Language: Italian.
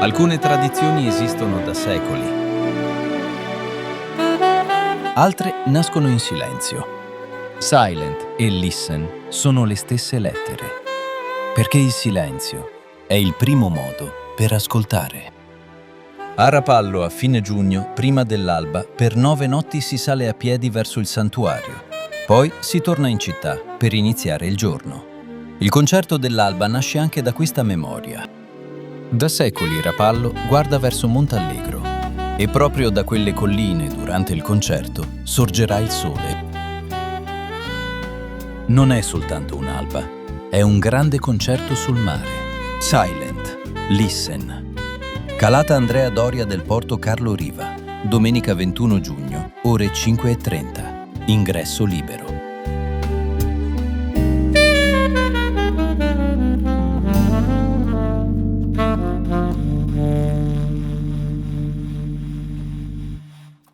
Alcune tradizioni esistono da secoli, altre nascono in silenzio. Silent e listen sono le stesse lettere, perché il silenzio è il primo modo per ascoltare. A Rapallo, a fine giugno, prima dell'alba, per 9 notti si sale a piedi verso il santuario. Poi si torna in città per iniziare il giorno. Il concerto dell'alba nasce anche da questa memoria. Da secoli Rapallo guarda verso Montallegro e proprio da quelle colline durante il concerto sorgerà il sole. Non è soltanto un'alba, è un grande concerto sul mare. Silent, listen. Calata Andrea Doria del Porto Carlo Riva, domenica 21 giugno, ore 5:30. Ingresso libero.